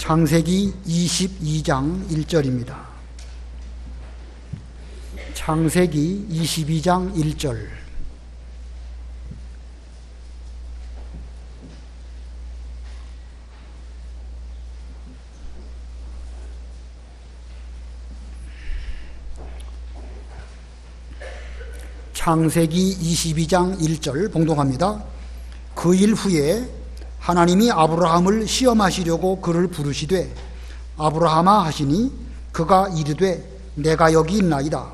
창세기 22장 1절입니다. 창세기 22장 1절. 창세기 22장 1절 봉독합니다. 그 일 후에 하나님이 아브라함을 시험하시려고 그를 부르시되 아브라함아 하시니 그가 이르되 내가 여기 있나이다.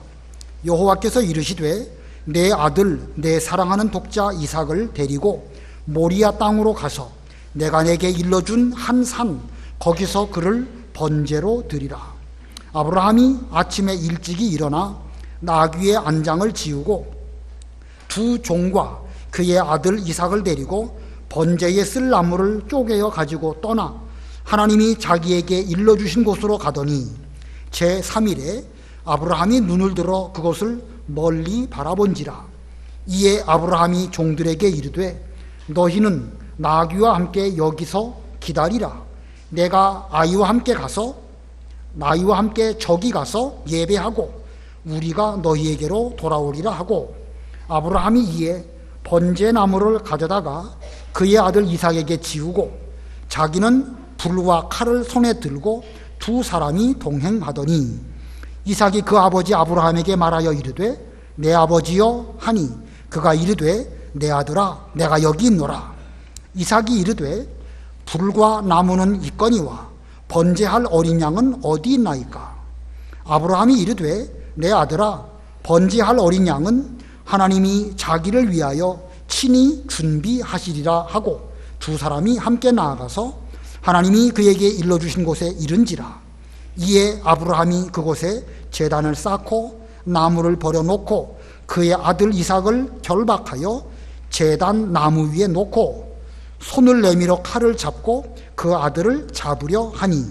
여호와께서 이르시되 내 아들 내 사랑하는 독자 이삭을 데리고 모리아 땅으로 가서 내가 내게 일러준 한 산 거기서 그를 번제로 드리라. 아브라함이 아침에 일찍이 일어나 나귀의 안장을 지우고 두 종과 그의 아들 이삭을 데리고 번제에 쓸 나무를 쪼개어 가지고 떠나 하나님이 자기에게 일러주신 곳으로 가더니 제3일에 아브라함이 눈을 들어 그것을 멀리 바라본지라. 이에 아브라함이 종들에게 이르되 너희는 나귀와 함께 여기서 기다리라. 내가 나귀와 함께 저기 가서 예배하고 우리가 너희에게로 돌아오리라 하고, 아브라함이 이에 번제나무를 가져다가 그의 아들 이삭에게 지우고 자기는 불과 칼을 손에 들고 두 사람이 동행하더니 이삭이 그 아버지 아브라함에게 말하여 이르되 내 아버지여 하니 그가 이르되 내 아들아 내가 여기 있노라. 이삭이 이르되 불과 나무는 있거니와 번제할 어린 양은 어디 있나이까. 아브라함이 이르되 내 아들아 번제할 어린 양은 하나님이 자기를 위하여 친히 준비하시리라 하고 두 사람이 함께 나아가서 하나님이 그에게 일러주신 곳에 이른지라. 이에 아브라함이 그곳에 제단을 쌓고 나무를 버려놓고 그의 아들 이삭을 결박하여 제단 나무 위에 놓고 손을 내밀어 칼을 잡고 그 아들을 잡으려 하니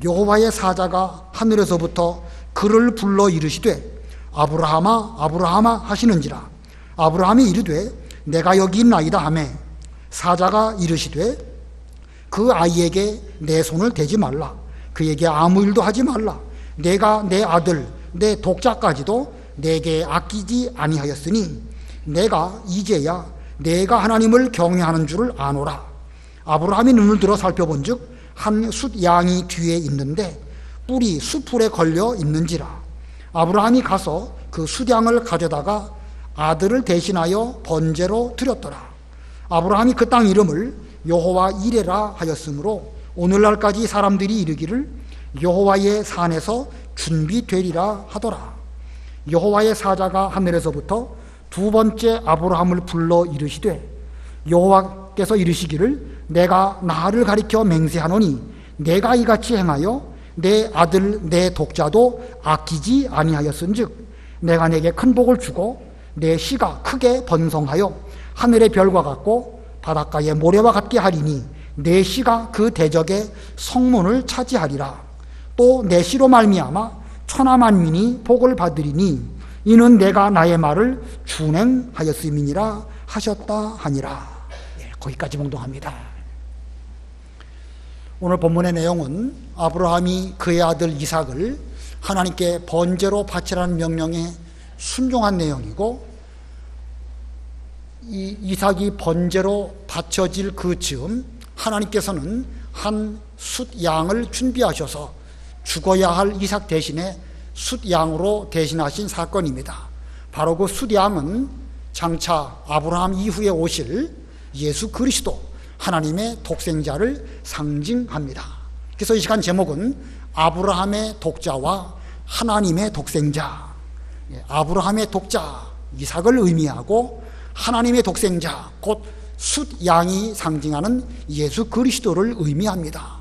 여호와의 사자가 하늘에서부터 그를 불러 이르시되 아브라함아 아브라함아 하시는지라. 아브라함이 이르되 내가 여기 있나이다 하매 사자가 이르시되 그 아이에게 내 손을 대지 말라. 그에게 아무 일도 하지 말라. 내가 내 아들 내 독자까지도 내게 아끼지 아니하였으니 내가 이제야 내가 하나님을 경외하는 줄을 아노라. 아브라함이 눈을 들어 살펴본즉 한 숫 양이 뒤에 있는데 뿔이 수풀에 걸려 있는지라. 아브라함이 가서 그 숫양을 가져다가 아들을 대신하여 번제로 드렸더라. 아브라함이 그 땅 이름을 여호와 이레라 하였으므로 오늘날까지 사람들이 이르기를 여호와의 산에서 준비되리라 하더라. 여호와의 사자가 하늘에서부터 두 번째 아브라함을 불러 이르시되 여호와께서 이르시기를 내가 나를 가리켜 맹세하노니 내가 이같이 행하여 내 아들 내 독자도 아끼지 아니하였은즉 내가 내게 큰 복을 주고 내 씨가 크게 번성하여 하늘의 별과 같고 바닷가의 모래와 같게 하리니 내 씨가 그 대적의 성문을 차지하리라. 또 내 씨로 말미암아 천하 만민이 복을 받으리니 이는 내가 나의 말을 준행하였음이니라 하셨다 하니라. 거기까지 봉독합니다. 오늘 본문의 내용은 아브라함이 그의 아들 이삭을 하나님께 번제로 바치라는 명령에 순종한 내용이고, 이 이삭이 번제로 바쳐질 그 즈음 하나님께서는 한 숫 양을 준비하셔서 죽어야 할 이삭 대신에 숫 양으로 대신하신 사건입니다. 바로 그 숫 양은 장차 아브라함 이후에 오실 예수 그리스도 하나님의 독생자를 상징합니다. 그래서 이 시간 제목은 아브라함의 독자와 하나님의 독생자, 아브라함의 독자 이삭을 의미하고 하나님의 독생자 곧 숫 양이 상징하는 예수 그리스도를 의미합니다.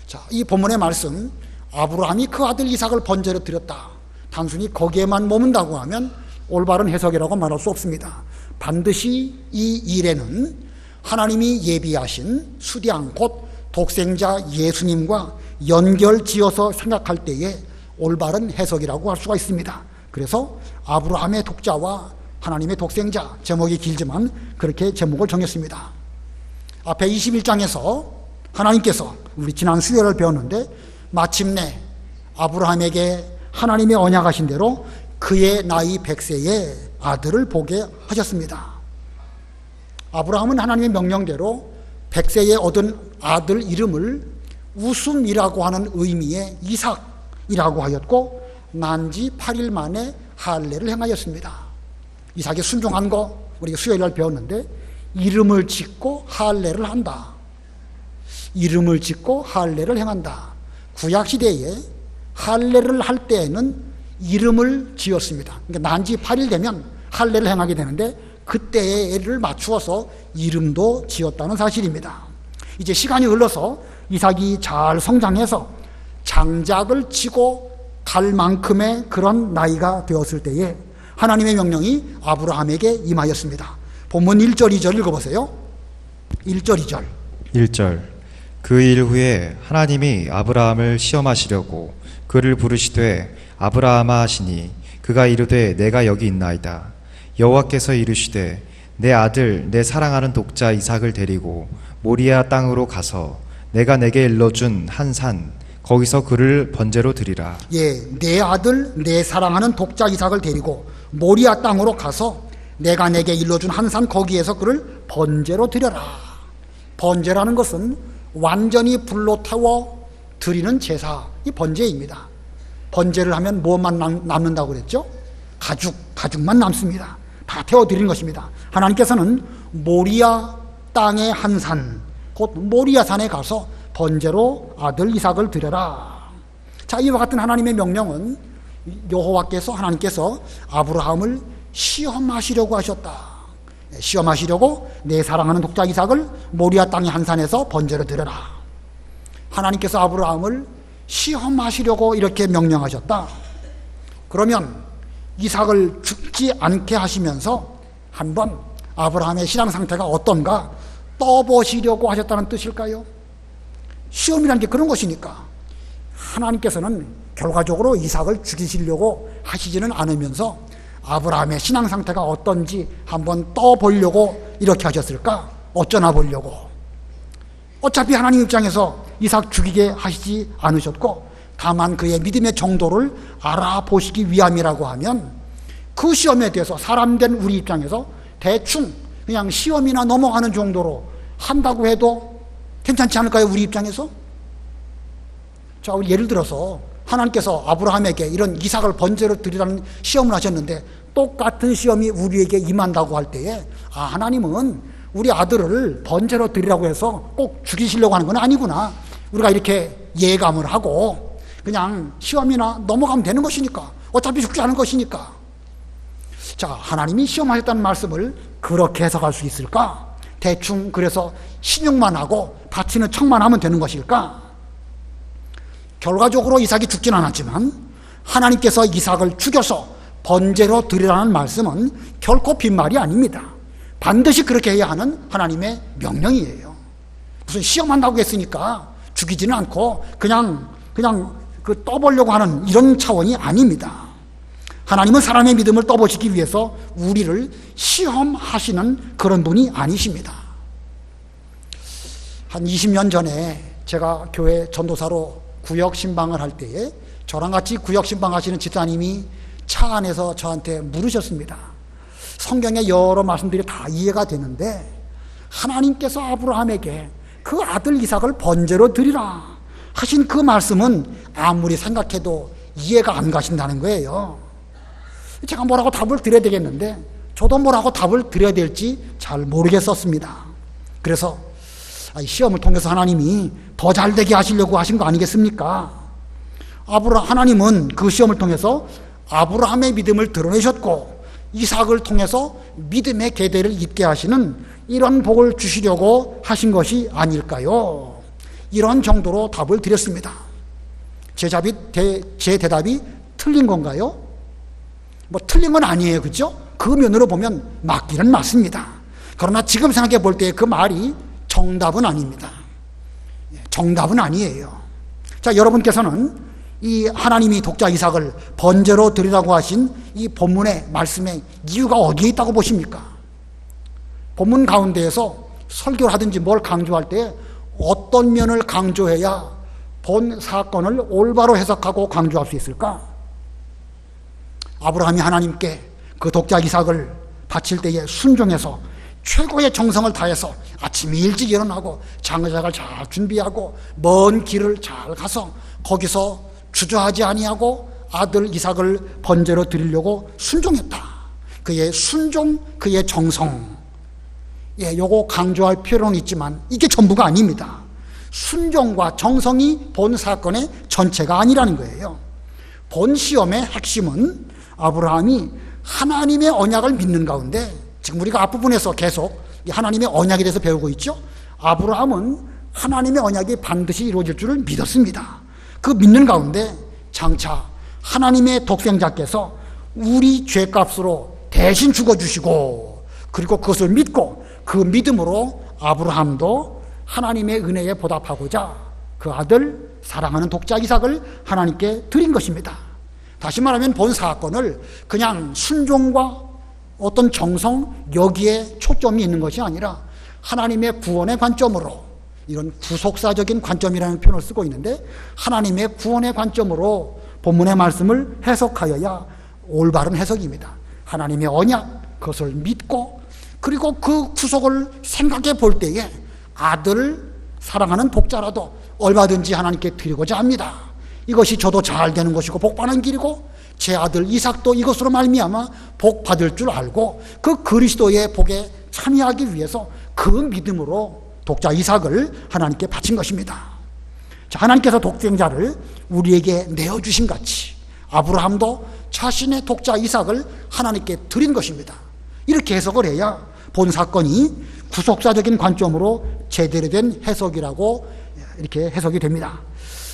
자, 이 본문의 말씀 아브라함이 그 아들 이삭을 번제로 드렸다, 단순히 거기에만 머문다고 하면 올바른 해석이라고 말할 수 없습니다. 반드시 이 일에는 하나님이 예비하신 숫양 곧 독생자 예수님과 연결지어서 생각할 때에 올바른 해석이라고 할 수가 있습니다. 그래서 아브라함의 독자와 하나님의 독생자, 제목이 길지만 그렇게 제목을 정했습니다. 앞에 21장에서 하나님께서 우리 지난 수요일을 배웠는데 마침내 아브라함에게 하나님의 언약하신 대로 그의 나이 100세에 아들을 보게 하셨습니다. 아브라함은 하나님의 명령대로 100세에 얻은 아들 이름을 웃음이라고 하는 의미의 이삭이라고 하였고 난지 8일 만에 할례를 행하였습니다. 이삭이 순종한 거 우리가 수요일날 배웠는데 이름을 짓고 할례를 한다. 이름을 짓고 할례를 행한다. 구약시대에 할례를 할 때에는 이름을 지었습니다. 그러니까 난지 8일 되면 할례를 행하게 되는데 그때를 맞추어서 이름도 지었다는 사실입니다. 이제 시간이 흘러서 이삭이 잘 성장해서 장작을 치고 갈 만큼의 그런 나이가 되었을 때에 하나님의 명령이 아브라함에게 임하였습니다. 본문 1절 2절 읽어보세요. 1절 2절 1절 그 일 후에 하나님이 아브라함을 시험하시려고 그를 부르시되 아브라함아 하시니 그가 이르되 내가 여기 있나이다. 여호와께서 이르시되 내 아들 내 사랑하는 독자 이삭을 데리고 모리아 땅으로 가서 내가 내게 일러준 한 산 거기서 그를 번제로 드리라. 예, 내 아들 내 사랑하는 독자 이삭을 데리고 모리아 땅으로 가서 내가 내게 일러준 한 산 거기에서 그를 번제로 드려라. 번제라는 것은 완전히 불로 태워 드리는 제사, 이 번제입니다. 번제를 하면 무엇만 남는다고 그랬죠? 가죽만 남습니다. 다 태워 드리는 것입니다. 하나님께서는 모리아 땅의 한 산, 곧 모리아 산에 가서 번제로 아들 이삭을 드려라. 자, 이와 같은 하나님의 명령은 여호와께서 하나님께서 아브라함을 시험하시려고 하셨다. 시험하시려고 내 사랑하는 독자 이삭을 모리아 땅의 한 산에서 번제로 드려라. 하나님께서 아브라함을 시험하시려고 이렇게 명령하셨다. 그러면 이삭을 죽지 않게 하시면서 한번 아브라함의 신앙 상태가 어떤가 떠보시려고 하셨다는 뜻일까요? 시험이라는 게 그런 것이니까 하나님께서는 결과적으로 이삭을 죽이시려고 하시지는 않으면서 아브라함의 신앙 상태가 어떤지 한번 떠보려고 이렇게 하셨을까? 어쩌나 보려고. 어차피 하나님 입장에서 이삭 죽이게 하시지 않으셨고 다만 그의 믿음의 정도를 알아보시기 위함이라고 하면 그 시험에 대해서 사람된 우리 입장에서 대충 그냥 시험이나 넘어가는 정도로 한다고 해도 괜찮지 않을까요? 우리 입장에서? 자, 우리 예를 들어서 하나님께서 아브라함에게 이런 이삭을 번제로 드리라는 시험을 하셨는데 똑같은 시험이 우리에게 임한다고 할 때에 하나님은 우리 아들을 번제로 드리라고 해서 꼭 죽이시려고 하는 건 아니구나. 우리가 이렇게 예감을 하고 그냥 시험이나 넘어가면 되는 것이니까 어차피 죽지 않은 것이니까. 자, 하나님이 시험하셨다는 말씀을 그렇게 해석할 수 있을까? 대충 그래서 신용만 하고 바치는 척만 하면 되는 것일까? 결과적으로 이삭이 죽진 않았지만 하나님께서 이삭을 죽여서 번제로 드리라는 말씀은 결코 빈말이 아닙니다. 반드시 그렇게 해야 하는 하나님의 명령이에요. 무슨 시험한다고 했으니까 죽이지는 않고 그냥 그 떠보려고 하는 이런 차원이 아닙니다. 하나님은 사람의 믿음을 떠보시기 위해서 우리를 시험하시는 그런 분이 아니십니다. 한 20년 전에 제가 교회 전도사로 구역 신방을 할 때에 저랑 같이 구역 신방하시는 집사님이 차 안에서 저한테 물으셨습니다. 성경의 여러 말씀들이 다 이해가 되는데 하나님께서 아브라함에게 그 아들 이삭을 번제로 드리라 하신 그 말씀은 아무리 생각해도 이해가 안 가신다는 거예요. 제가 뭐라고 답을 드려야 되겠는데 저도 뭐라고 답을 드려야 될지 잘 모르겠었습니다. 그래서 시험을 통해서 하나님이 더 잘되게 하시려고 하신 거 아니겠습니까? 하나님은 그 시험을 통해서 아브라함의 믿음을 드러내셨고 이삭을 통해서 믿음의 계대를 잇게 하시는 이런 복을 주시려고 하신 것이 아닐까요? 이런 정도로 답을 드렸습니다. 제 대답이 틀린 건가요? 뭐 틀린 건 아니에요, 그렇죠? 그 면으로 보면 맞기는 맞습니다. 그러나 지금 생각해 볼 때 그 말이 정답은 아닙니다. 정답은 아니에요. 자, 여러분께서는 이 하나님이 독자 이삭을 번제로 드리라고 하신 이 본문의 말씀의 이유가 어디에 있다고 보십니까? 본문 가운데에서 설교를 하든지 뭘 강조할 때 어떤 면을 강조해야 본 사건을 올바로 해석하고 강조할 수 있을까? 아브라함이 하나님께 그 독자 이삭을 바칠 때에 순종해서 최고의 정성을 다해서 아침 일찍 일어나고 장작을 잘 준비하고 먼 길을 잘 가서 거기서 주저하지 아니하고 아들 이삭을 번제로 드리려고 순종했다. 그의 순종, 그의 정성. 요거 강조할 필요는 있지만 이게 전부가 아닙니다. 순종과 정성이 본 사건의 전체가 아니라는 거예요. 본 시험의 핵심은 아브라함이 하나님의 언약을 믿는 가운데, 지금 우리가 앞부분에서 계속 하나님의 언약에 대해서 배우고 있죠. 아브라함은 하나님의 언약이 반드시 이루어질 줄을 믿었습니다. 그 믿는 가운데 장차 하나님의 독생자께서 우리 죄값으로 대신 죽어주시고, 그리고 그것을 믿고 그 믿음으로 아브라함도 하나님의 은혜에 보답하고자 그 아들 사랑하는 독자 이삭을 하나님께 드린 것입니다. 다시 말하면 본 사건을 그냥 순종과 어떤 정성, 여기에 초점이 있는 것이 아니라 하나님의 구원의 관점으로, 이런 구속사적인 관점이라는 표현을 쓰고 있는데, 하나님의 구원의 관점으로 본문의 말씀을 해석하여야 올바른 해석입니다. 하나님의 언약, 그것을 믿고, 그리고 그 구속을 생각해 볼 때에 아들을 사랑하는 독자라도 얼마든지 하나님께 드리고자 합니다. 이것이 저도 잘 되는 것이고 복받는 길이고 제 아들 이삭도 이것으로 말미암아 복 받을 줄 알고 그 그리스도의 복에 참여하기 위해서 그 믿음으로 독자 이삭을 하나님께 바친 것입니다. 자, 하나님께서 독생자를 우리에게 내어주신 같이 아브라함도 자신의 독자 이삭을 하나님께 드린 것입니다. 이렇게 해석을 해야 본 사건이 구속사적인 관점으로 제대로 된 해석이라고 이렇게 해석이 됩니다.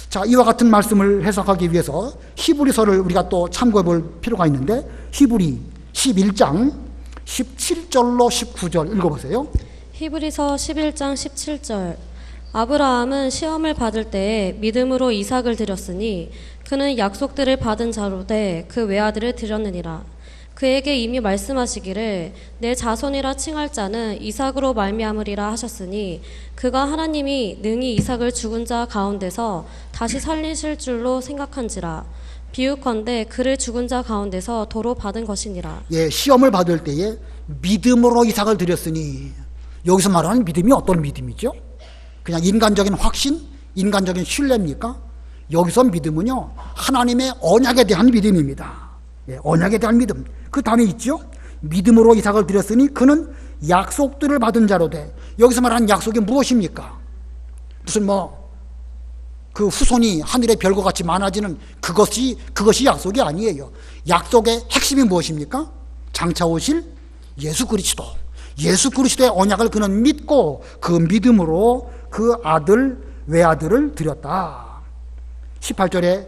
자, 이와 같은 말씀을 해석하기 위해서 히브리서를 우리가 또 참고해 볼 필요가 있는데, 히브리 11장 17절로 19절 읽어보세요. 히브리서 11장 17절. 아브라함은 시험을 받을 때에 믿음으로 이삭을 드렸으니 그는 약속들을 받은 자로되 그 외아들을 드렸느니라. 그에게 이미 말씀하시기를 내 자손이라 칭할 자는 이삭으로 말미암으리라 하셨으니 그가 하나님이 능히 이삭을 죽은 자 가운데서 다시 살리실 줄로 생각한지라. 비유컨대 그를 죽은 자 가운데서 도로 받은 것이니라. 시험을 받을 때에 믿음으로 이삭을 드렸으니, 여기서 말하는 믿음이 어떤 믿음이죠? 그냥 인간적인 확신, 인간적인 신뢰입니까? 여기서 믿음은요, 하나님의 언약에 대한 믿음입니다. 언약에 대한 믿음. 그 다음에 있죠? 믿음으로 이삭을 드렸으니 그는 약속들을 받은 자로 돼. 여기서 말하는 약속이 무엇입니까? 무슨 그 후손이 하늘의 별과 같이 많아지는 그것이 약속이 아니에요. 약속의 핵심이 무엇입니까? 장차 오실 예수 그리스도. 예수 그리스도의 언약을 그는 믿고 그 믿음으로 그 아들 외아들을 드렸다. 18절에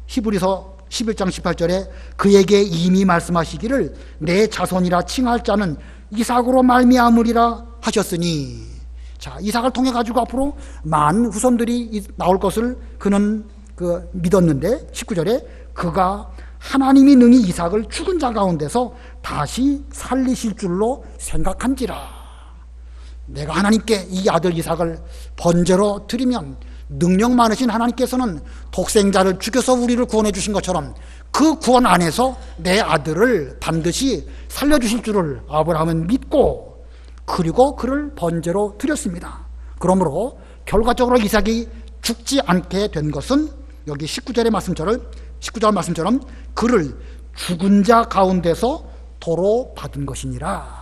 히브리서 11장 18절에 그에게 이미 말씀하시기를 내 자손이라 칭할 자는 이삭으로 말미암으리라 하셨으니, 자, 이삭을 통해 가지고 앞으로 많은 후손들이 나올 것을 그는 믿었는데 19절에 그가 하나님이 능히 이삭을 죽은 자 가운데서 다시 살리실 줄로 생각한지라. 내가 하나님께 이 아들 이삭을 번제로 드리면 능력 많으신 하나님께서는 독생자를 죽여서 우리를 구원해 주신 것처럼 그 구원 안에서 내 아들을 반드시 살려주실 줄을 아브라함은 믿고, 그리고 그를 번제로 드렸습니다. 그러므로 결과적으로 이삭이 죽지 않게 된 것은 여기 19절 말씀처럼 그를 죽은 자 가운데서 도로 받은 것이니라.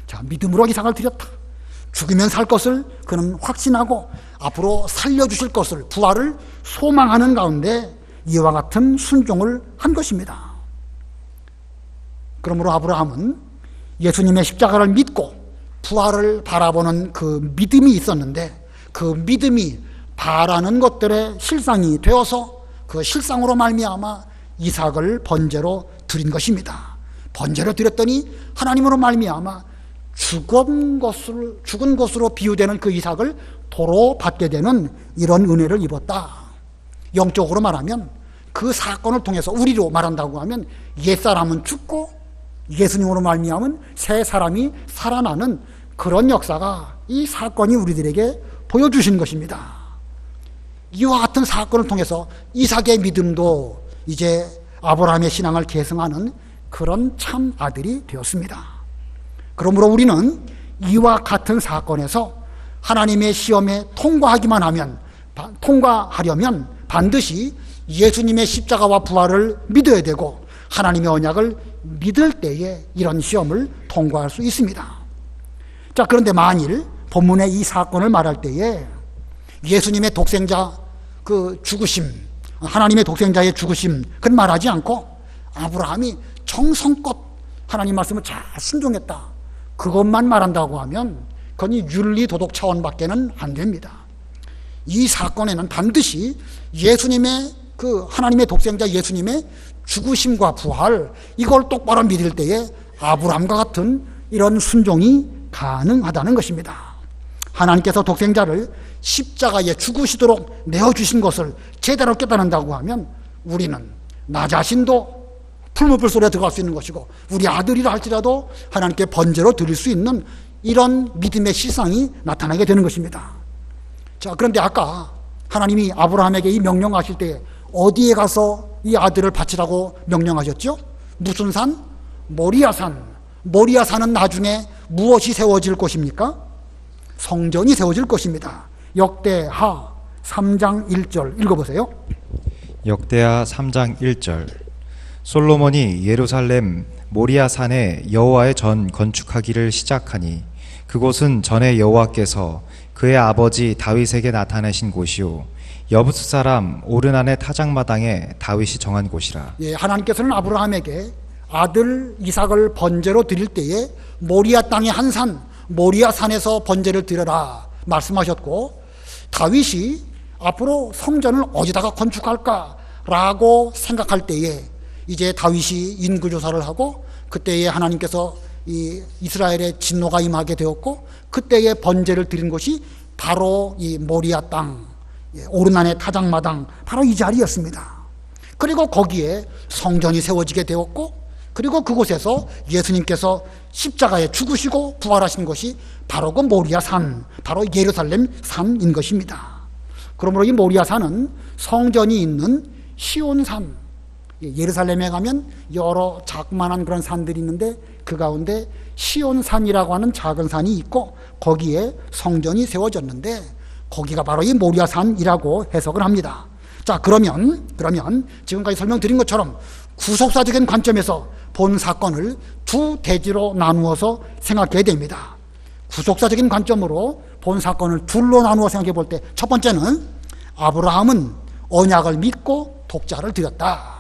자, 믿음으로 이삭을 드렸다. 죽으면 살 것을 그는 확신하고 앞으로 살려주실 것을, 부활을 소망하는 가운데 이와 같은 순종을 한 것입니다. 그러므로 아브라함은 예수님의 십자가를 믿고 부활을 바라보는 그 믿음이 있었는데, 그 믿음이 바라는 것들의 실상이 되어서 그 실상으로 말미암아 이삭을 번제로 드린 것입니다. 번제로 드렸더니 하나님으로 말미암아 죽은 것으로 비유되는 그 이삭을 도로 받게 되는 이런 은혜를 입었다. 영적으로 말하면 그 사건을 통해서, 우리로 말한다고 하면 옛사람은 죽고 예수님으로 말미암은 새 사람이 살아나는 그런 역사가 이 사건이 우리들에게 보여주신 것입니다. 이와 같은 사건을 통해서 이삭의 믿음도 이제 아브라함의 신앙을 계승하는 그런 참 아들이 되었습니다. 그러므로 우리는 이와 같은 사건에서 하나님의 시험에 통과하려면 반드시 예수님의 십자가와 부활을 믿어야 되고 하나님의 언약을 믿을 때에 이런 시험을 통과할 수 있습니다. 자, 그런데 만일 본문의 이 사건을 말할 때에 예수님의 독생자 그 죽으심, 하나님의 독생자의 죽으심 그건 말하지 않고 아브라함이 정성껏 하나님 말씀을 잘 순종했다, 그것만 말한다고 하면 그건 윤리 도덕 차원밖에는 안 됩니다. 이 사건에는 반드시 예수님의 그 하나님의 독생자 예수님의 죽으심과 부활, 이걸 똑바로 믿을 때에 아브라함과 같은 이런 순종이 가능하다는 것입니다. 하나님께서 독생자를 십자가에 죽으시도록 내어주신 것을 제대로 깨닫는다고 하면 우리는 나 자신도 풀무불 속에 들어갈 수 있는 것이고 우리 아들이라 할지라도 하나님께 번제로 드릴 수 있는 이런 믿음의 실상이 나타나게 되는 것입니다. 자, 그런데 아까 하나님이 아브라함에게 이 명령하실 때 어디에 가서 이 아들을 바치라고 명령하셨죠? 무슨 산? 모리아산. 모리아산은 나중에 무엇이 세워질 것입니까? 성전이 세워질 것입니다. 역대하 3장 1절 읽어보세요. 역대하 3장 1절. 솔로몬이 예루살렘 모리아산에 여호와의 전 건축하기를 시작하니 그곳은 전에 여호와께서 그의 아버지 다윗에게 나타내신 곳이요 여부스 사람 오르난의 타작마당에 다윗이 정한 곳이라. 예, 하나님께서는 아브라함에게 아들 이삭을 번제로 드릴 때에 모리아 땅의 한 산, 모리아 산에서 번제를 드려라 말씀하셨고, 다윗이 앞으로 성전을 어디다가 건축할까라고 생각할 때에 이제 다윗이 인구조사를 하고 그때에 하나님께서 이 이스라엘의 진노가 임하게 되었고 그때에 번제를 드린 곳이 바로 이 모리아 땅, 오르난의 타작마당, 바로 이 자리였습니다. 그리고 거기에 성전이 세워지게 되었고 그리고 그곳에서 예수님께서 십자가에 죽으시고 부활하신 것이 바로 그 모리아 산, 바로 예루살렘 산인 것입니다. 그러므로 이 모리아 산은 성전이 있는 시온산, 예루살렘에 가면 여러 자그마한 그런 산들이 있는데 그 가운데 시온산이라고 하는 작은 산이 있고 거기에 성전이 세워졌는데 거기가 바로 이 모리아산이라고 해석을 합니다. 자, 그러면 지금까지 설명드린 것처럼 구속사적인 관점에서 본 사건을 두 대지로 나누어서 생각해야 됩니다. 구속사적인 관점으로 본 사건을 둘로 나누어 생각해 볼 때 첫 번째는 아브라함은 언약을 믿고 독자를 드렸다.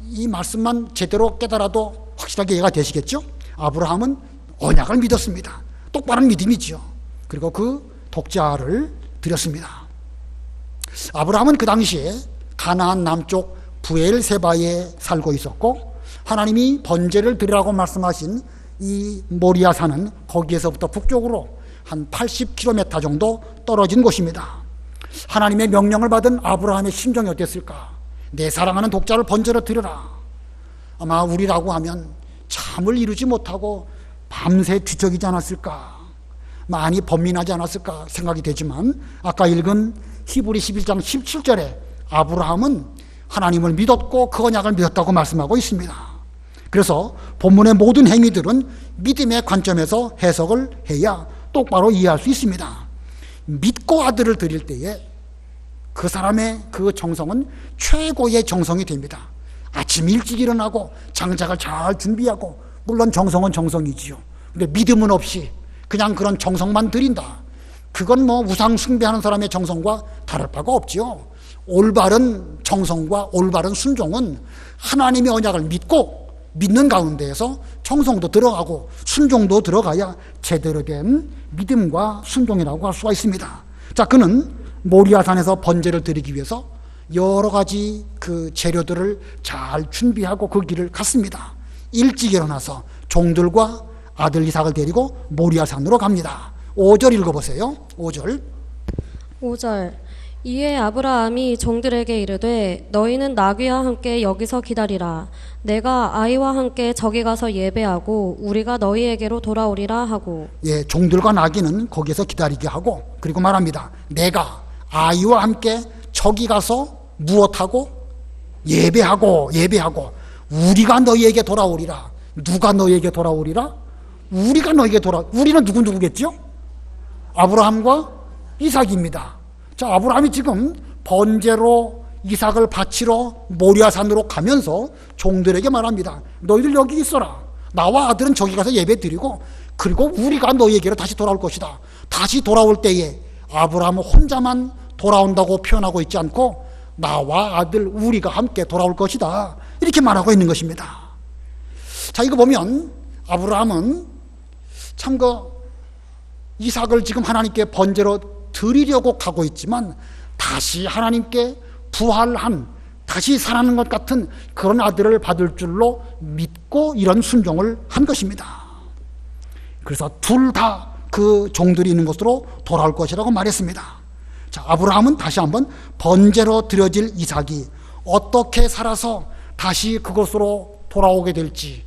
이 말씀만 제대로 깨달아도 확실하게 이해가 되시겠죠? 아브라함은 언약을 믿었습니다. 똑바른 믿음이죠. 그리고 그 독자를 드렸습니다. 아브라함은 그 당시에 가나안 남쪽 부엘세바에 살고 있었고 하나님이 번제를 드리라고 말씀하신 이 모리아산은 거기에서부터 북쪽으로 한 80km 정도 떨어진 곳입니다. 하나님의 명령을 받은 아브라함의 심정이 어땠을까? 내 사랑하는 독자를 번제로 드려라. 아마 우리라고 하면 잠을 이루지 못하고 밤새 뒤척이지 않았을까, 많이 번민하지 않았을까 생각이 되지만 아까 읽은 히브리 11장 17절에 아브라함은 하나님을 믿었고 그 언약을 믿었다고 말씀하고 있습니다. 그래서 본문의 모든 행위들은 믿음의 관점에서 해석을 해야 똑바로 이해할 수 있습니다. 믿고 아들을 드릴 때에 그 사람의 그 정성은 최고의 정성이 됩니다. 아침 일찍 일어나고 장작을 잘 준비하고, 물론 정성은 정성이지요. 근데 믿음은 없이 그냥 그런 정성만 드린다, 그건 우상 숭배하는 사람의 정성과 다를 바가 없지요. 올바른 정성과 올바른 순종은 하나님의 언약을 믿는 가운데에서 정성도 들어가고 순종도 들어가야 제대로 된 믿음과 순종이라고 할 수가 있습니다. 자, 그는 모리아산에서 번제를 드리기 위해서 여러 가지 그 재료들을 잘 준비하고 그 길을 갔습니다. 일찍 일어나서 종들과 아들 이삭을 데리고 모리아산으로 갑니다. 5절 읽어보세요. 5절. 이에 아브라함이 종들에게 이르되 너희는 나귀와 함께 여기서 기다리라. 내가 아이와 함께 저기 가서 예배하고 우리가 너희에게로 돌아오리라 하고. 예, 종들과 나귀는 거기서 기다리게 하고, 그리고 말합니다. 내가 아이와 함께 저기 가서 무엇하고? 예배하고 우리가 너희에게 돌아오리라. 누가 너희에게 돌아오리라? 우리가 너희에게 우리는 누구겠죠? 아브라함과 이삭입니다. 자, 아브라함이 지금 번제로 이삭을 바치러 모리아산으로 가면서 종들에게 말합니다. 너희들 여기 있어라. 나와 아들은 저기 가서 예배 드리고, 그리고 우리가 너희에게로 다시 돌아올 것이다. 다시 돌아올 때에 아브라함은 혼자만 돌아온다고 표현하고 있지 않고 나와 아들 우리가 함께 돌아올 것이다, 이렇게 말하고 있는 것입니다. 자, 이거 보면 아브라함은 참 이삭을 지금 하나님께 번제로 드리려고 가고 있지만 다시 하나님께 부활한, 다시 살아나는 것 같은 그런 아들을 받을 줄로 믿고 이런 순종을 한 것입니다. 그래서 둘 다 그 종들이 있는 곳으로 돌아올 것이라고 말했습니다. 자, 아브라함은 다시 한번 번제로 드려질 이삭이 어떻게 살아서 다시 그곳으로 돌아오게 될지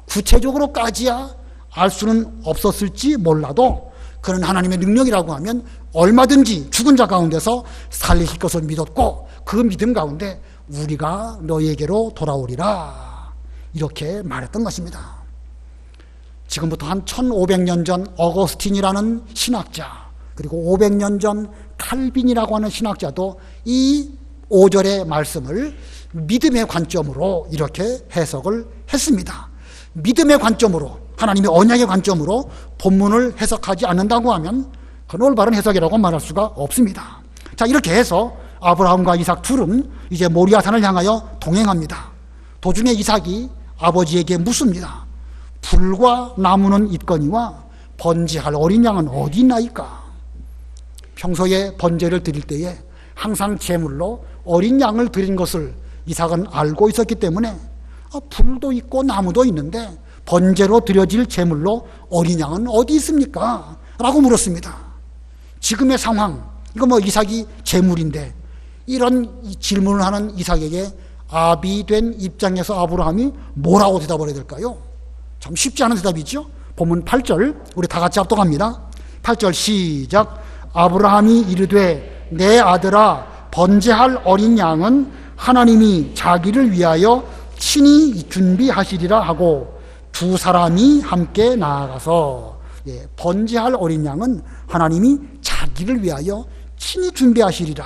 구체적으로까지야 알 수는 없었을지 몰라도, 그런 하나님의 능력이라고 하면 얼마든지 죽은 자 가운데서 살리실 것을 믿었고, 그 믿음 가운데 우리가 너희에게로 돌아오리라, 이렇게 말했던 것입니다. 지금부터 한 1500년 전 어거스틴이라는 신학자, 그리고 500년 전 칼빈이라고 하는 신학자도 이 5절의 말씀을 믿음의 관점으로 이렇게 해석을 했습니다. 믿음의 관점으로, 하나님의 언약의 관점으로 본문을 해석하지 않는다고 하면 그건 올바른 해석이라고 말할 수가 없습니다. 자, 이렇게 해서 아브라함과 이삭 둘은 이제 모리아산을 향하여 동행합니다. 도중에 이삭이 아버지에게 묻습니다. 불과 나무는 있거니와 번제할 어린 양은 어디 있나이까? 평소에 번제를 드릴 때에 항상 제물로 어린 양을 드린 것을 이삭은 알고 있었기 때문에 불도 있고 나무도 있는데 번제로 드려질 제물로 어린 양은 어디 있습니까? 라고 물었습니다. 지금의 상황, 이거 이삭이 제물인데 이런 질문을 하는 이삭에게 아비된 입장에서 아브라함이 뭐라고 대답을 해야 될까요? 참 쉽지 않은 대답이죠. 본문 8절 우리 다 같이 합독합니다. 8절 시작. 아브라함이 이르되 내 아들아, 번제할 어린 양은 하나님이 자기를 위하여 친히 준비하시리라 하고 두 사람이 함께 나아가서, 번제할 어린 양은 하나님이 자기를 위하여 친히 준비하시리라.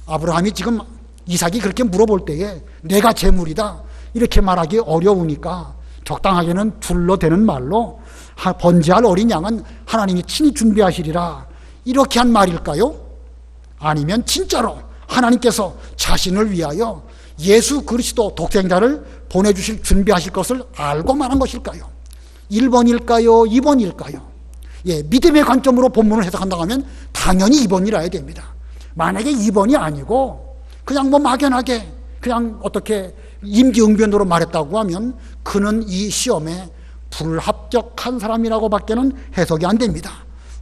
아브라함이 지금 이삭이 그렇게 물어볼 때에 내가 제물이다 이렇게 말하기 어려우니까 적당하게는 둘로 되는 말로 번제할 어린 양은 하나님이 친히 준비하시리라, 이렇게 한 말일까요? 아니면 진짜로 하나님께서 자신을 위하여 예수 그리스도 독생자를 보내주실 준비하실 것을 알고 말한 것일까요? 1번일까요? 2번일까요? 믿음의 관점으로 본문을 해석한다고 하면 당연히 2번이라야 됩니다. 만약에 2번이 아니고 그냥 막연하게 그냥 어떻게 임기응변으로 말했다고 하면 그는 이 시험에 불합격한 사람이라고 밖에는 해석이 안 됩니다.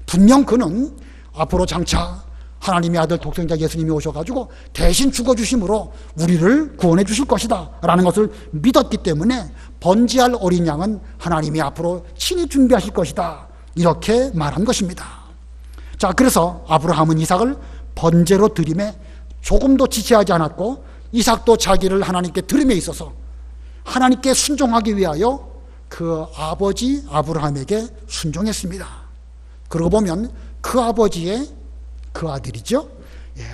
분명 그는 앞으로 장차 하나님의 아들 독생자 예수님이 오셔가지고 대신 죽어주심으로 우리를 구원해 주실 것이다 라는 것을 믿었기 때문에 번제할 어린 양은 하나님이 앞으로 친히 준비하실 것이다, 이렇게 말한 것입니다. 자, 그래서 아브라함은 이삭을 번제로 드림에 조금도 지체하지 않았고 이삭도 자기를 하나님께 드림에 있어서 하나님께 순종하기 위하여 그 아버지 아브라함에게 순종했습니다. 그러고 보면 그 아버지의 그 아들이죠.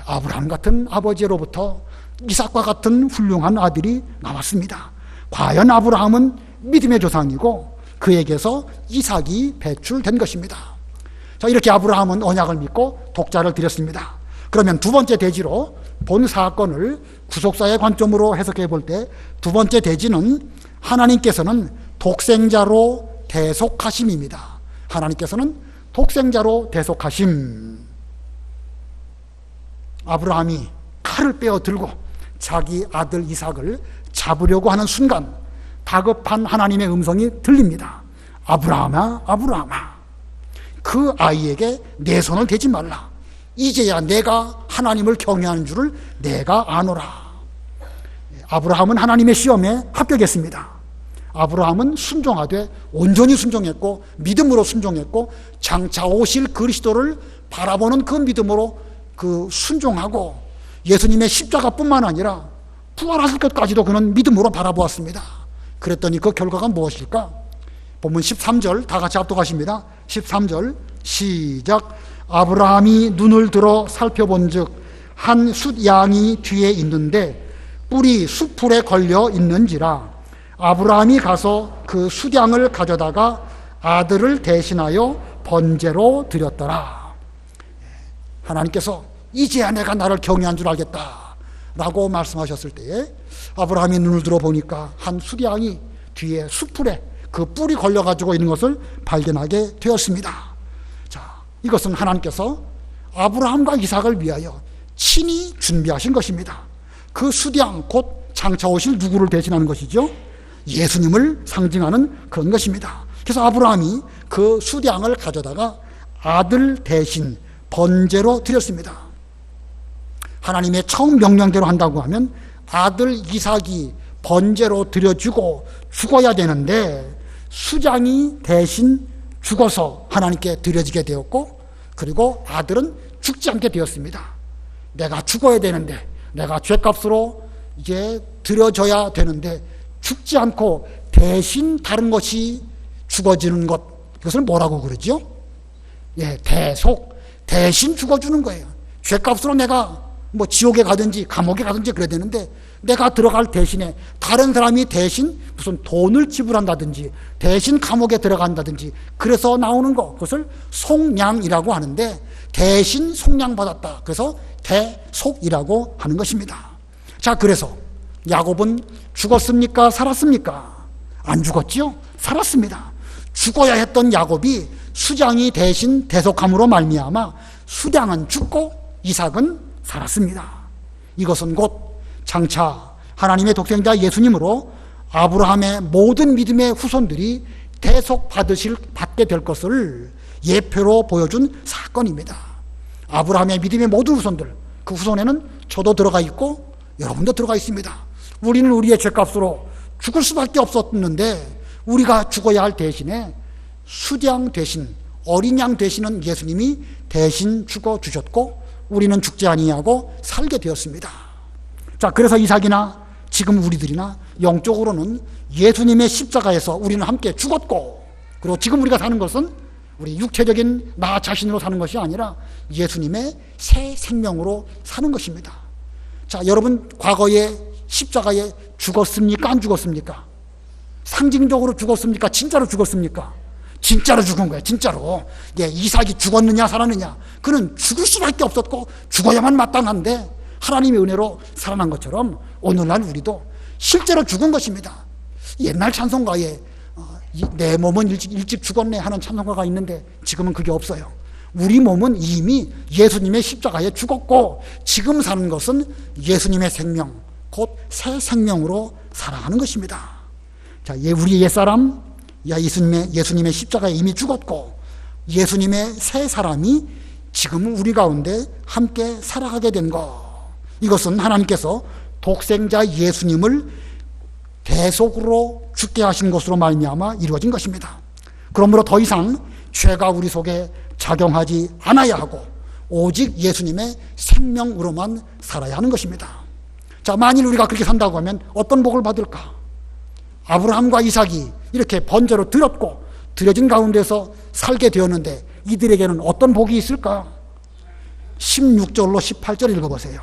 아브라함 같은 아버지로부터 이삭과 같은 훌륭한 아들이 나왔습니다. 과연 아브라함은 믿음의 조상이고 그에게서 이삭이 배출된 것입니다. 자, 이렇게 아브라함은 언약을 믿고 독자를 드렸습니다. 그러면 두 번째 대지로 본 사건을 구속사의 관점으로 해석해 볼 때 두 번째 대지는 하나님께서는 독생자로 대속하심입니다. 하나님께서는 독생자로 대속하심. 아브라함이 칼을 빼어 들고 자기 아들 이삭을 잡으려고 하는 순간 다급한 하나님의 음성이 들립니다. 아브라함아, 아브라함아, 그 아이에게 내 손을 대지 말라. 이제야 내가 하나님을 경외하는 줄을 내가 아노라. 아브라함은 하나님의 시험에 합격했습니다. 아브라함은 순종하되 온전히 순종했고 믿음으로 순종했고 장차 오실 그리스도를 바라보는 그 믿음으로 그 순종하고 예수님의 십자가뿐만 아니라 부활하실 것까지도 그는 믿음으로 바라보았습니다. 그랬더니 그 결과가 무엇일까? 본문 13절 다 같이 압독하십니다. 13절 시작. 아브라함이 눈을 들어 살펴본즉 한 숫양이 뒤에 있는데 뿔이 숫풀에 걸려 있는지라. 아브라함이 가서 그 숫양을 가져다가 아들을 대신하여 번제로 드렸더라. 하나님께서 이제야 내가 나를 경외한 줄 알겠다 라고 말씀하셨을 때에 아브라함이 눈을 들어 보니까 한 숫양이 뒤에 숫풀에 그 뿔이 걸려가지고 있는 것을 발견하게 되었습니다. 자, 이것은 하나님께서 아브라함과 이삭을 위하여 친히 준비하신 것입니다. 그 숫양 곧 장차 오실 누구를 대신하는 것이죠? 예수님을 상징하는 그런 것입니다. 그래서 아브라함이 그 숫양을 가져다가 아들 대신 번제로 드렸습니다. 하나님의 처음 명령대로 한다고 하면 아들 이삭이 번제로 드려주고 죽어야 되는데 수장이 대신 죽어서 하나님께 드려지게 되었고, 그리고 아들은 죽지 않게 되었습니다. 내가 죽어야 되는데, 내가 죄값으로 이제 드려져야 되는데 죽지 않고 대신 다른 것이 죽어지는 것, 이것을 뭐라고 그러죠? 예, 대속, 대신 죽어주는 거예요. 죄값으로 내가 뭐 지옥에 가든지 감옥에 가든지 그래야 되는데 내가 들어갈 대신에 다른 사람이 대신 무슨 돈을 지불한다든지 대신 감옥에 들어간다든지 그래서 나오는 거, 그것을 속량이라고 하는데 대신 속량받았다. 그래서 대속이라고 하는 것입니다. 자, 그래서 야곱은 죽었습니까? 살았습니까? 안 죽었지요? 살았습니다. 죽어야 했던 야곱이 수장이 대신 대속함으로 말미암아 수장은 죽고 이삭은 살았습니다. 이것은 곧 장차 하나님의 독생자 예수님으로 아브라함의 모든 믿음의 후손들이 받게 될 것을 예표로 보여준 사건입니다. 아브라함의 믿음의 모든 후손들, 그 후손에는 저도 들어가 있고 여러분도 들어가 있습니다. 우리는 우리의 죄값으로 죽을 수밖에 없었는데 우리가 죽어야 할 대신에 수양 대신, 어린 양 되시는 예수님이 대신 죽어주셨고 우리는 죽지 아니하고 살게 되었습니다. 자, 그래서 이삭이나 지금 우리들이나 영적으로는 예수님의 십자가에서 우리는 함께 죽었고, 그리고 지금 우리가 사는 것은 우리 육체적인 나 자신으로 사는 것이 아니라 예수님의 새 생명으로 사는 것입니다. 자, 여러분 과거에 십자가에 죽었습니까? 안 죽었습니까? 상징적으로 죽었습니까? 진짜로 죽었습니까? 진짜로 죽은 거예요. 진짜로. 예, 이삭이 죽었느냐 살았느냐, 그는 죽을 수밖에 없었고 죽어야만 마땅한데 하나님의 은혜로 살아난 것처럼 오늘날 우리도 실제로 죽은 것입니다. 옛날 찬송가에 내 몸은 일찍 죽었네 하는 찬송가가 있는데 지금은 그게 없어요. 우리 몸은 이미 예수님의 십자가에 죽었고 지금 사는 것은 예수님의 생명, 곧 새 생명으로 살아가는 것입니다. 자, 우리 옛사람 예수님의 십자가에 이미 죽었고 예수님의 새 사람이 지금 우리 가운데 함께 살아가게 된 것, 이것은 하나님께서 독생자 예수님을 대속으로 죽게 하신 것으로 말미암아 이루어진 것입니다. 그러므로 더 이상 죄가 우리 속에 작용하지 않아야 하고 오직 예수님의 생명으로만 살아야 하는 것입니다. 자, 만일 우리가 그렇게 산다고 하면 어떤 복을 받을까? 아브라함과 이삭이 이렇게 번제로 드렸고 드려진 가운데서 살게 되었는데 이들에게는 어떤 복이 있을까? 16절로 18절 읽어보세요.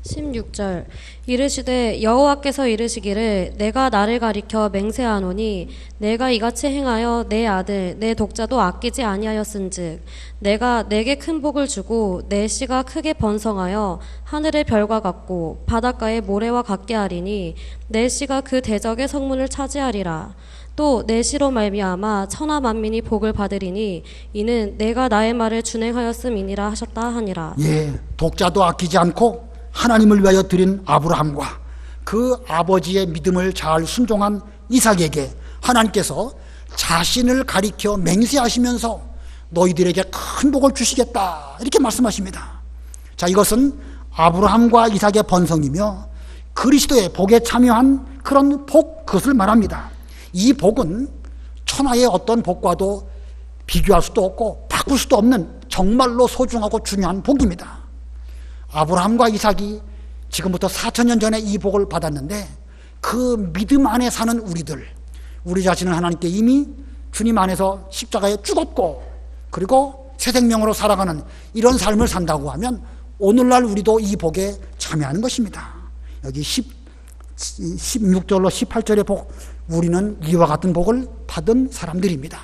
16절 이르시되 여호와께서 이르시기를 내가 나를 가리켜 맹세하노니 내가 이같이 행하여 내 아들 내 독자도 아끼지 아니하였은즉 내가 내게 큰 복을 주고 내 씨가 크게 번성하여 하늘의 별과 같고 바닷가의 모래와 같게 하리니 내 씨가 그 대적의 성문을 차지하리라. 또 내 씨로 말미암아 천하 만민이 복을 받으리니 이는 내가 나의 말을 준행하였음이니라 하셨다 하니라. 예, 독자도 아끼지 않고 하나님을 위하여 드린 아브라함과 그 아버지의 믿음을 잘 순종한 이삭에게 하나님께서 자신을 가리켜 맹세하시면서 너희들에게 큰 복을 주시겠다 이렇게 말씀하십니다. 자, 이것은 아브라함과 이삭의 번성이며 그리스도의 복에 참여한 그런 복, 그것을 말합니다. 이 복은 천하의 어떤 복과도 비교할 수도 없고 바꿀 수도 없는 정말로 소중하고 중요한 복입니다. 아브라함과 이삭이 지금부터 4,000년 전에 이 복을 받았는데 그 믿음 안에 사는 우리 자신은 하나님께 이미 주님 안에서 십자가에 죽었고 그리고 새 생명으로 살아가는 이런 삶을 산다고 하면 오늘날 우리도 이 복에 참여하는 것입니다. 여기 16절로 18절의 복, 우리는 이와 같은 복을 받은 사람들입니다.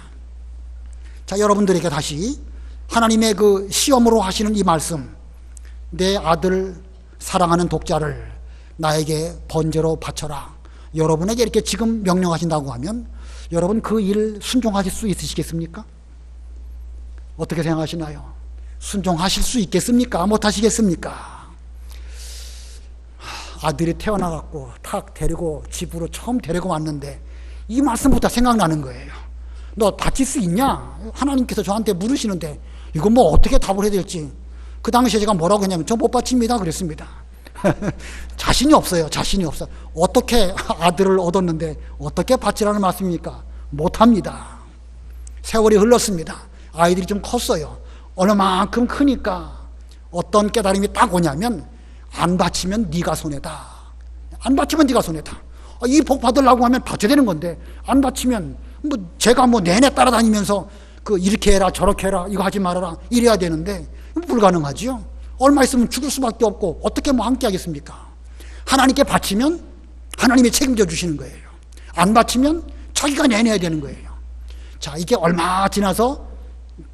자, 여러분들에게 다시 하나님의 그 시험으로 하시는 이 말씀, 내 아들 사랑하는 독자를 나에게 번제로 바쳐라, 여러분에게 이렇게 지금 명령하신다고 하면 여러분 그 일 순종하실 수 있으시겠습니까? 어떻게 생각하시나요? 순종하실 수 있겠습니까? 못하시겠습니까? 아들이 태어나갖고 탁 데리고 집으로 처음 데리고 왔는데 이 말씀부터 생각나는 거예요. 너 바칠 수 있냐? 하나님께서 저한테 물으시는데 이거 뭐 어떻게 답을 해야 될지. 그 당시에 제가 뭐라고 했냐면 저 못 바칩니다 그랬습니다. 자신이 없어요. 자신이 없어. 어떻게 아들을 얻었는데 어떻게 바치라는 말씀입니까? 못합니다. 세월이 흘렀습니다. 아이들이 좀 컸어요. 어느 만큼 크니까 어떤 깨달음이 딱 오냐면 안 바치면 네가 손해다. 안 바치면 네가 손해다. 이 복 받으려고 하면 바쳐야 되는 건데 안 바치면 뭐 제가 뭐 내내 따라다니면서 그 이렇게 해라 저렇게 해라 이거 하지 말아라 이래야 되는데 불가능하지요. 얼마 있으면 죽을 수밖에 없고 어떻게 뭐 함께 하겠습니까? 하나님께 바치면 하나님이 책임져 주시는 거예요. 안 바치면 자기가 내내야 되는 거예요. 자, 이게 얼마 지나서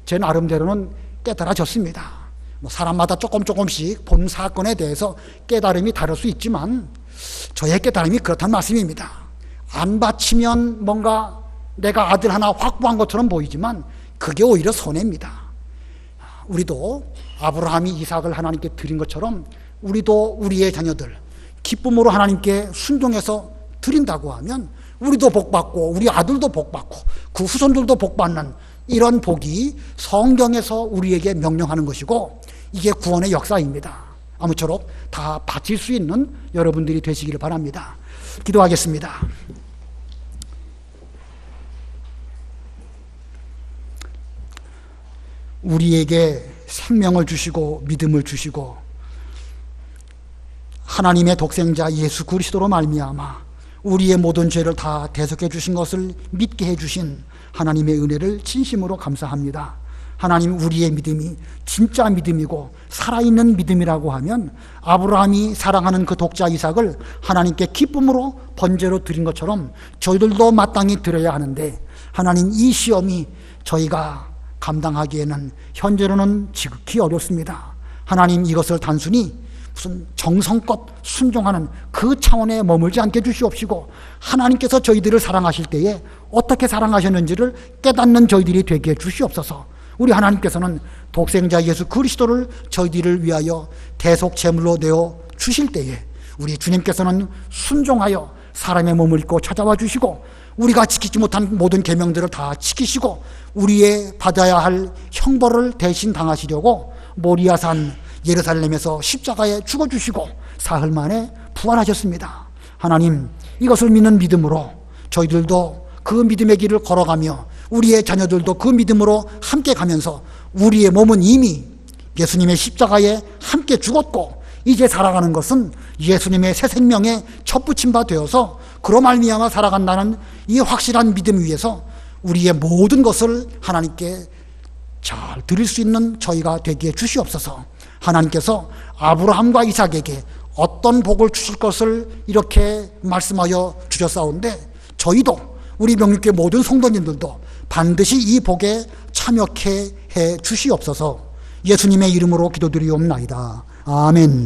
제 나름대로는 깨달아졌습니다. 뭐 사람마다 조금씩 본 사건에 대해서 깨달음이 다를 수 있지만 저의 깨달음이 그렇다는 말씀입니다. 안 바치면 뭔가 내가 아들 하나 확보한 것처럼 보이지만 그게 오히려 손해입니다. 우리도 아브라함이 이삭을 하나님께 드린 것처럼 우리도 우리의 자녀들 기쁨으로 하나님께 순종해서 드린다고 하면 우리도 복받고 우리 아들도 복받고 그 후손들도 복받는 이런 복이 성경에서 우리에게 명령하는 것이고 이게 구원의 역사입니다. 아무쪼록 다 바칠 수 있는 여러분들이 되시기를 바랍니다. 기도하겠습니다. 우리에게 생명을 주시고 믿음을 주시고 하나님의 독생자 예수 그리스도로 말미암아 우리의 모든 죄를 다 대속해 주신 것을 믿게 해 주신 하나님의 은혜를 진심으로 감사합니다. 하나님, 우리의 믿음이 진짜 믿음이고 살아있는 믿음이라고 하면 아브라함이 사랑하는 그 독자 이삭을 하나님께 기쁨으로 번제로 드린 것처럼 저희들도 마땅히 드려야 하는데 하나님, 이 시험이 저희가 감당하기에는 현재로는 지극히 어렵습니다. 하나님, 이것을 단순히 무슨 정성껏 순종하는 그 차원에 머물지 않게 주시옵시고 하나님께서 저희들을 사랑하실 때에 어떻게 사랑하셨는지를 깨닫는 저희들이 되게 해 주시옵소서. 우리 하나님께서는 독생자 예수 그리스도를 저희들을 위하여 대속 제물로 내어 주실 때에 우리 주님께서는 순종하여 사람의 몸을 입고 찾아와 주시고 우리가 지키지 못한 모든 계명들을 다 지키시고 우리의 받아야 할 형벌을 대신 당하시려고 모리아산 예루살렘에서 십자가에 죽어주시고 사흘 만에 부활하셨습니다. 하나님, 이것을 믿는 믿음으로 저희들도 그 믿음의 길을 걸어가며 우리의 자녀들도 그 믿음으로 함께 가면서 우리의 몸은 이미 예수님의 십자가에 함께 죽었고 이제 살아가는 것은 예수님의 새 생명에 첫 바 되어서 그로 말미암아 살아간다는 이 확실한 믿음 위에서 우리의 모든 것을 하나님께 잘 드릴 수 있는 저희가 되게 주시옵소서. 하나님께서 아브라함과 이삭에게 어떤 복을 주실 것을 이렇게 말씀하여 주셨사온데 저희도 우리 명육교회 모든 성도님들도 반드시 이 복에 참여케 해 주시옵소서. 예수님의 이름으로 기도드리옵나이다. 아멘.